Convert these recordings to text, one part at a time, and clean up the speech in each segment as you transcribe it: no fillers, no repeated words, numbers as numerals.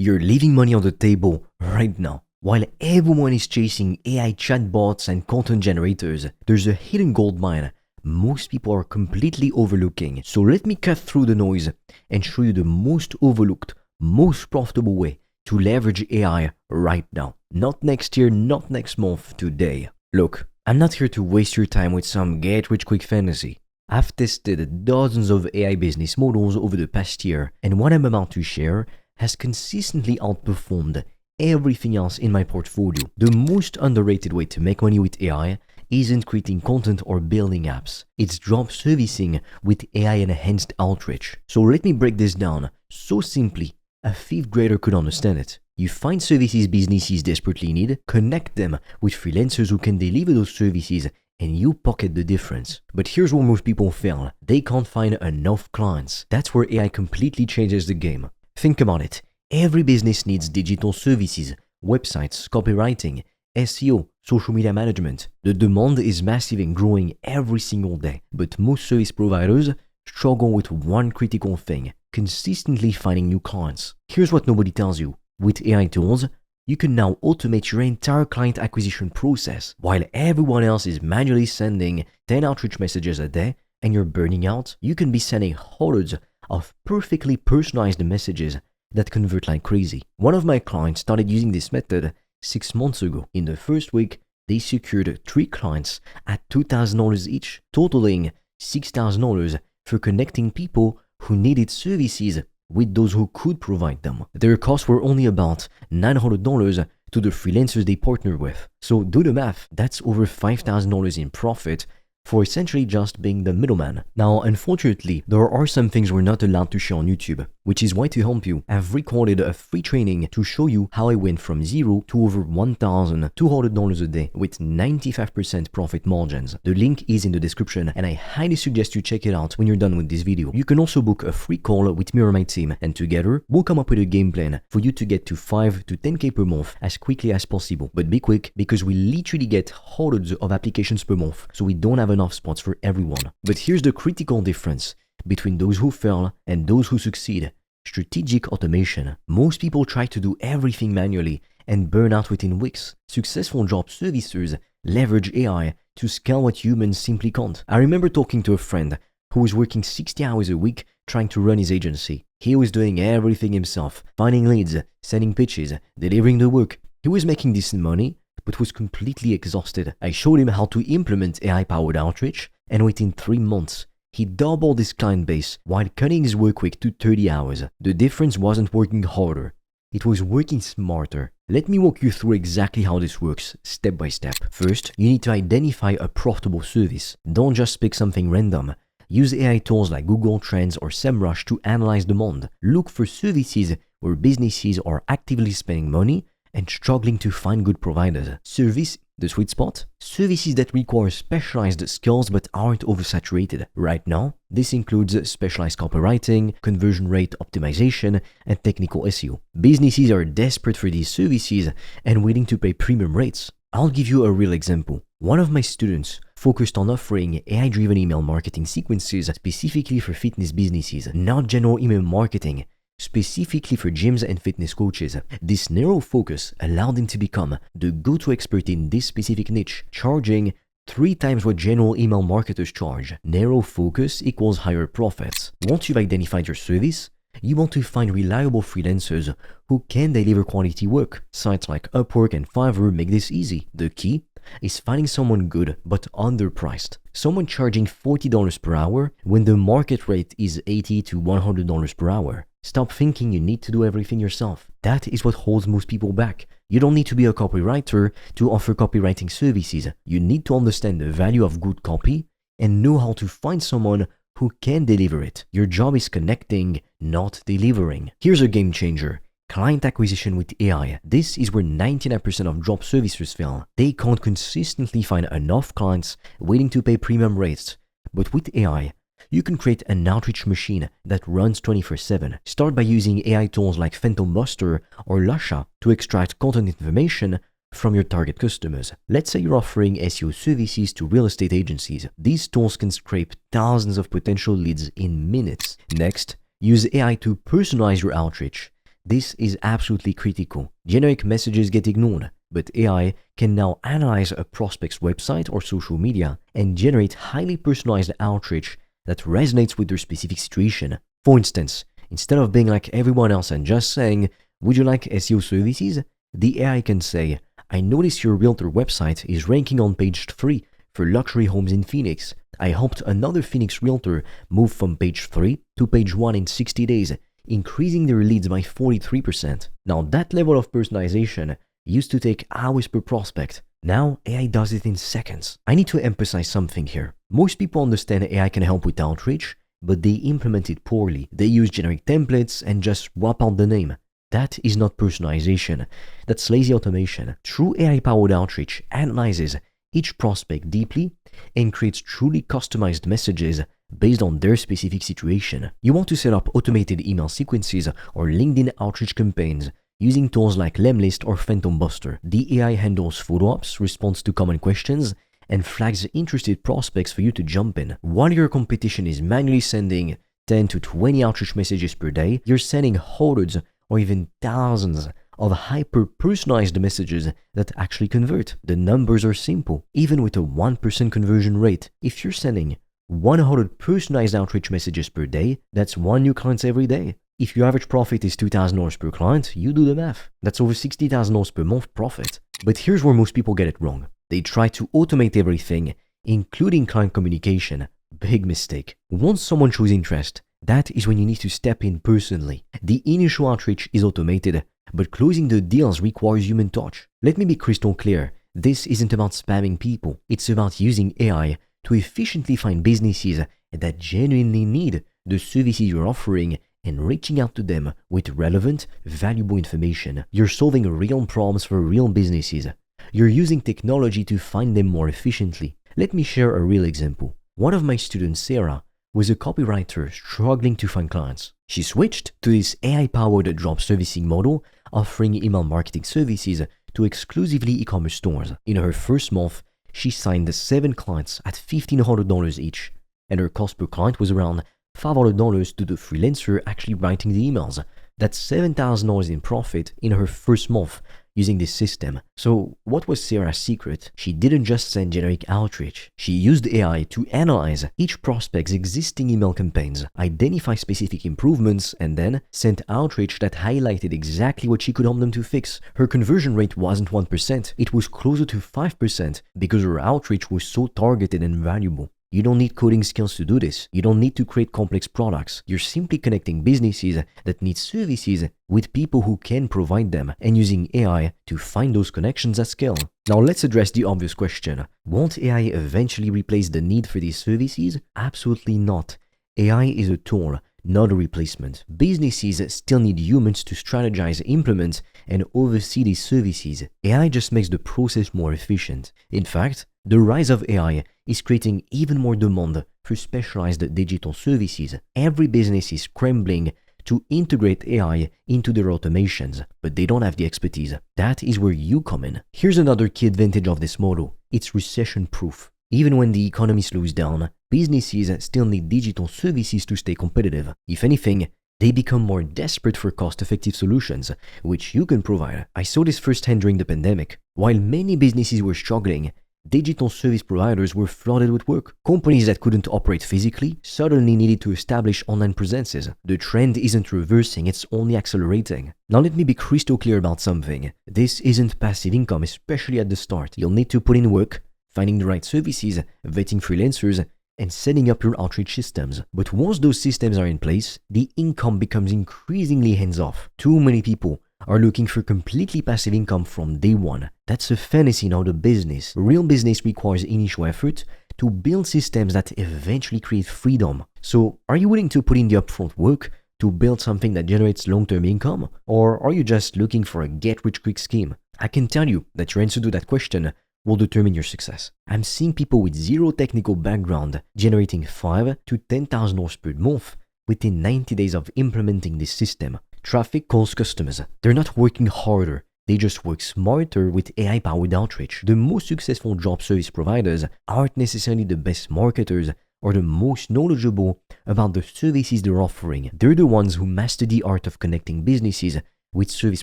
You're leaving money on the table right now. While everyone is chasing AI chatbots and content generators, there's a hidden gold mine most people are completely overlooking. So let me cut through the noise and show you the most overlooked, most profitable way to leverage AI right now. Not next year, not next month, today. Look, I'm not here to waste your time with some get-rich-quick fantasy. I've tested dozens of AI business models over the past year, and what I'm about to share has consistently outperformed everything else in my portfolio. The most underrated way to make money with AI isn't creating content or building apps. It's drop servicing with AI-enhanced outreach. So let me break this down so simply a fifth grader could understand it. You find services businesses desperately need, connect them with freelancers who can deliver those services, and you pocket the difference. But here's where most people fail. They can't find enough clients. That's where AI completely changes the game. Think about it. Every business needs digital services, websites, copywriting, SEO, social media management. The demand is massive and growing every single day. But most service providers struggle with one critical thing: consistently finding new clients. Here's what nobody tells you. With AI tools, you can now automate your entire client acquisition process. While everyone else is manually sending 10 outreach messages a day and you're burning out, you can be sending hundreds of perfectly personalized messages that convert like crazy. One of my clients started using this method 6 months ago. In the first week, they secured 3 clients at $2,000 each, totaling $6,000 for connecting people who needed services with those who could provide them. Their costs were only about $900 to the freelancers they partnered with. So do the math, that's over $5,000 in profit for essentially just being the middleman. Now, unfortunately, there are some things we're not allowed to share on YouTube, which is why to help you, I've recorded a free training to show you how I went from zero to over $1,200 a day with 95% profit margins. The link is in the description, and I highly suggest you check it out when you're done with this video. You can also book a free call with me or my team, and together, we'll come up with a game plan for you to get to 5 to 10K per month as quickly as possible. But be quick, because we literally get hundreds of applications per month, so we don't have enough spots for everyone. But here's the critical difference between those who fail and those who succeed: strategic automation. Most people try to do everything manually and burn out within weeks. Successful job servicers leverage AI to scale what humans simply can't. I remember talking to a friend who was working 60 hours a week trying to run his agency. He was doing everything himself, finding leads, sending pitches, delivering the work. He was making decent money, but was completely exhausted. I showed him how to implement AI-powered outreach, and within 3 months, he doubled his client base while cutting his work week to 30 hours. The difference wasn't working harder, it was working smarter. Let me walk you through exactly how this works, step by step. First, you need to identify a profitable service. Don't just pick something random. Use AI tools like Google Trends or SEMrush to analyze demand. Look for services where businesses are actively spending money and struggling to find good providers. Service, the sweet spot? Services that require specialized skills but aren't oversaturated. Right now, this includes specialized copywriting, conversion rate optimization, and technical SEO. Businesses are desperate for these services and willing to pay premium rates. I'll give you a real example. One of my students focused on offering AI-driven email marketing sequences specifically for fitness businesses, not general email marketing, specifically for gyms and fitness coaches. This narrow focus allowed him to become the go-to expert in this specific niche, charging 3 times what general email marketers charge. Narrow focus equals higher profits. Once you've identified your service, you want to find reliable freelancers who can deliver quality work. Sites like Upwork and Fiverr make this easy. The key is finding someone good but underpriced. Someone charging $40 per hour when the market rate is $80 to $100 per hour. Stop thinking you need to do everything yourself. That is what holds most people back. You don't need to be a copywriter to offer copywriting services. You need to understand the value of good copy and know how to find someone who can deliver it. Your job is connecting, not delivering. Here's a game changer: client acquisition with AI. This is where 99% of job servicers fail. They can't consistently find enough clients willing to pay premium rates. But with AI, you can create an outreach machine that runs 24/7. Start by using AI tools like Phantom Buster or Lasha to extract content information from your target customers. Let's say you're offering SEO services to real estate agencies. These tools can scrape thousands of potential leads in minutes. Next, use AI to personalize your outreach. This is absolutely critical. Generic messages get ignored, but AI can now analyze a prospect's website or social media and generate highly personalized outreach that resonates with their specific situation. For instance, instead of being like everyone else and just saying, "Would you like SEO services?" the AI can say, "I noticed your realtor website is ranking on page 3 for luxury homes in Phoenix. I helped another Phoenix realtor move from page 3 to page 1 in 60 days, increasing their leads by 43%. Now that level of personalization used to take hours per prospect. Now AI does it in seconds. I need to emphasize something here. Most people understand AI can help with outreach, but they implement it poorly. They use generic templates and just swap out the name. That is not personalization. That's lazy automation. True AI-powered outreach analyzes each prospect deeply and creates truly customized messages based on their specific situation. You want to set up automated email sequences or LinkedIn outreach campaigns using tools like Lemlist or Phantom Buster. The AI handles follow-ups, responds to common questions, and flags interested prospects for you to jump in. While your competition is manually sending 10 to 20 outreach messages per day, you're sending hundreds or even thousands of hyper-personalized messages that actually convert. The numbers are simple. Even with a 1% conversion rate, if you're sending 100 personalized outreach messages per day, that's 1 new client every day. If your average profit is $2,000 per client, you do the math. That's over $60,000 per month profit. But here's where most people get it wrong. They try to automate everything, including client communication. Big mistake. Once someone shows interest, that is when you need to step in personally. The initial outreach is automated, but closing the deals requires human touch. Let me be crystal clear. This isn't about spamming people. It's about using AI to efficiently find businesses that genuinely need the services you're offering and reaching out to them with relevant, valuable information. You're solving real problems for real businesses. You're using technology to find them more efficiently. Let me share a real example. One of my students, Sarah, was a copywriter struggling to find clients. She switched to this AI-powered job servicing model, offering email marketing services to exclusively e-commerce stores. In her first month, she signed 7 clients at $1,500 each, and her cost per client was around $500 to the freelancer actually writing the emails. That's $7,000 in profit in her first month using this system. So what was Sarah's secret? She didn't just send generic outreach. She used AI to analyze each prospect's existing email campaigns, identify specific improvements, and then sent outreach that highlighted exactly what she could help them to fix. Her conversion rate wasn't 1%, it was closer to 5% because her outreach was so targeted and valuable. You don't need coding skills to do this. You don't need to create complex products. You're simply connecting businesses that need services with people who can provide them and using AI to find those connections at scale. Now let's address the obvious question. Won't AI eventually replace the need for these services? Absolutely not. AI is a tool, not a replacement. Businesses still need humans to strategize, implement, and oversee these services. AI just makes the process more efficient. In fact, the rise of AI is creating even more demand for specialized digital services. Every business is scrambling to integrate AI into their automations, but they don't have the expertise. That is where you come in. Here's another key advantage of this model. It's recession-proof. Even when the economy slows down, businesses still need digital services to stay competitive. If anything, they become more desperate for cost-effective solutions, which you can provide. I saw this firsthand during the pandemic. While many businesses were struggling, digital service providers were flooded with work. Companies that couldn't operate physically suddenly needed to establish online presences. The trend isn't reversing, it's only accelerating. Now let me be crystal clear about something. This isn't passive income, especially at the start. You'll need to put in work, finding the right services, vetting freelancers, and setting up your outreach systems. But once those systems are in place, the income becomes increasingly hands-off. Too many people are looking for completely passive income from day one. That's a fantasy, not a business. Real business requires initial effort to build systems that eventually create freedom. So, are you willing to put in the upfront work to build something that generates long-term income? Or are you just looking for a get-rich-quick scheme? I can tell you that your answer to that question will determine your success. I'm seeing people with zero technical background generating $5,000 to $10,000 per month within 90 days of implementing this system. Traffic calls customers. They're not working harder. They just work smarter with AI-powered outreach. The most successful job service providers aren't necessarily the best marketers or the most knowledgeable about the services they're offering. They're the ones who master the art of connecting businesses with service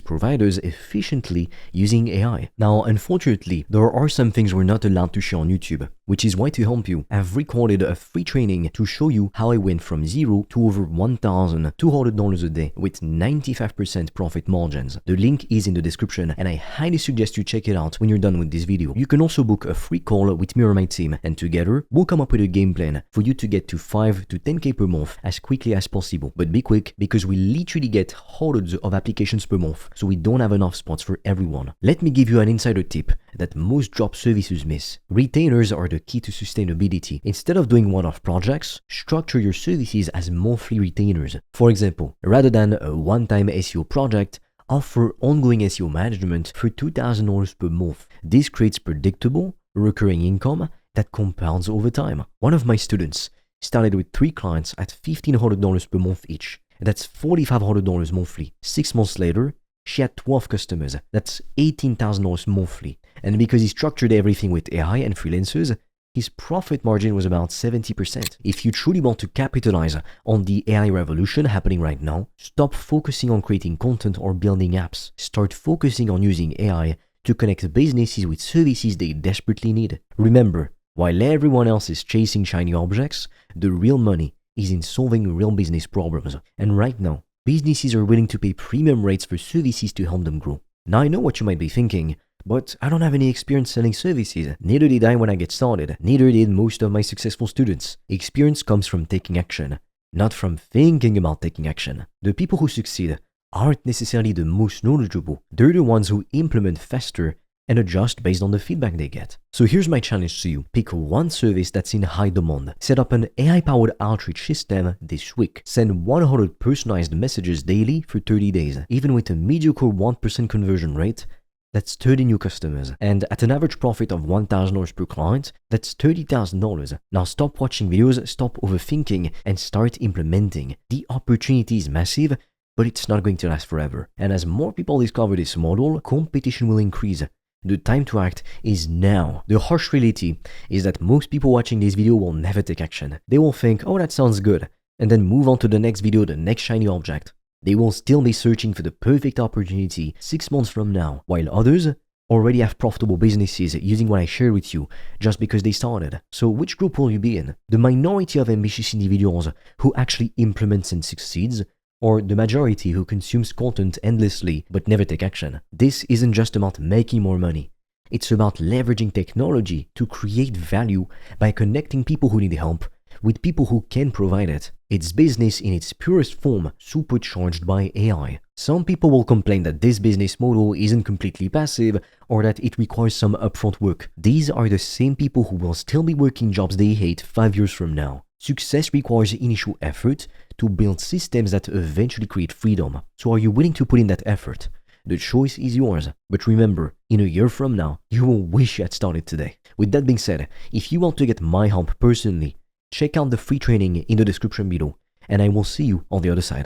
providers efficiently using AI. Now, unfortunately, there are some things we're not allowed to share on YouTube, which is why to help you, I've recorded a free training to show you how I went from zero to over $1,200 a day with 95% profit margins. The link is in the description and I highly suggest you check it out when you're done with this video. You can also book a free call with me or my team, and together we'll come up with a game plan for you to get to 5 to 10k per month as quickly as possible. But be quick, because we literally get hundreds of applications per month, so we don't have enough spots for everyone. Let me give you an insider tip that most job services miss. Retainers are the key to sustainability. Instead of doing one-off projects, structure your services as monthly retainers. For example, rather than a one-time SEO project, offer ongoing SEO management for $2,000 per month. This creates predictable, recurring income that compounds over time. One of my students started with 3 clients at $1,500 per month each. That's $4,500 monthly. 6 months later, she had 12 customers. That's $18,000 monthly. And because he structured everything with AI and freelancers, his profit margin was about 70%. If you truly want to capitalize on the AI revolution happening right now, stop focusing on creating content or building apps. Start focusing on using AI to connect businesses with services they desperately need. Remember, while everyone else is chasing shiny objects, the real money is in solving real business problems. And right now, businesses are willing to pay premium rates for services to help them grow. Now I know what you might be thinking, but I don't have any experience selling services. Neither did I when I get started. Neither did most of my successful students. Experience comes from taking action, not from thinking about taking action. The people who succeed aren't necessarily the most knowledgeable. They're the ones who implement faster and adjust based on the feedback they get. So here's my challenge to you. Pick one service that's in high demand. Set up an AI-powered outreach system this week. Send 100 personalized messages daily for 30 days. Even with a mediocre 1% conversion rate, that's 30 new customers. And at an average profit of $1,000 per client, that's $30,000. Now stop watching videos, stop overthinking, and start implementing. The opportunity is massive, but it's not going to last forever. And as more people discover this model, competition will increase. The time to act is now. The harsh reality is that most people watching this video will never take action. They will think, oh, that sounds good, and then move on to the next video, the next shiny object. They will still be searching for the perfect opportunity 6 months from now, while others already have profitable businesses using what I shared with you just because they started. So which group will you be in? The minority of ambitious individuals who actually implements and succeeds, or the majority who consumes content endlessly but never take action? This isn't just about making more money. It's about leveraging technology to create value by connecting people who need help with people who can provide it. It's business in its purest form, supercharged by AI. Some people will complain that this business model isn't completely passive or that it requires some upfront work. These are the same people who will still be working jobs they hate 5 years from now. Success requires initial effort to build systems that eventually create freedom. So are you willing to put in that effort? The choice is yours. But remember, in a year from now, you will wish you had started today. With that being said, if you want to get my help personally, check out the free training in the description below, and I will see you on the other side.